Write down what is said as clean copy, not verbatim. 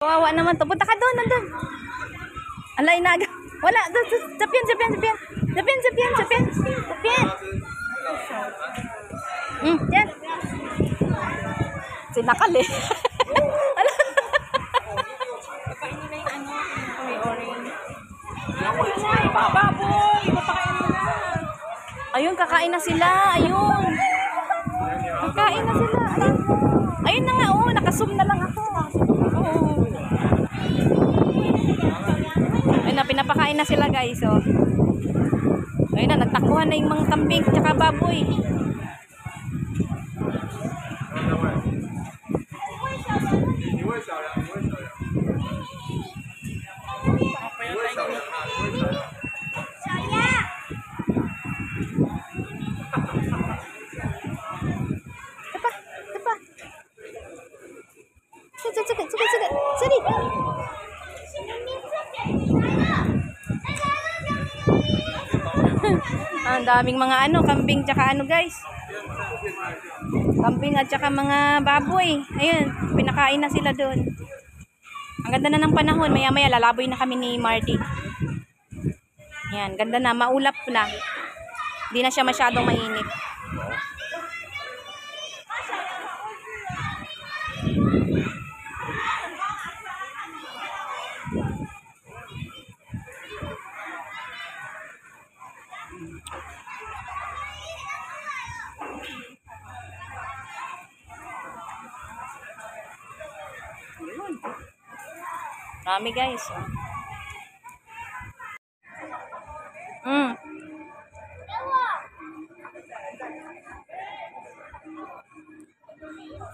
Kawawa naman to. Punta ka doon, nandun. Alay na. Wala. Sapian. Yan. Sinakali. Ayun, kakain na sila. Ayun. Kakain na sila. Ayun na nga, oh. Nakasum na lang ako. Oh. Ayun na, pinapakain na sila, guys. Oh. Ayun na, nagtakbuhan na yung mga kambing tsaka baboy. Sini. Ang daming mga kambing tsaka guys. Kambing at tsaka mga baboy. Ayun, pinakain na sila doon. Ang ganda na ng panahon, maya-maya lalaboy na kami ni Marty. Yan, ganda na, maulap na. Hindi na siya masyadong mainit. Marami guys.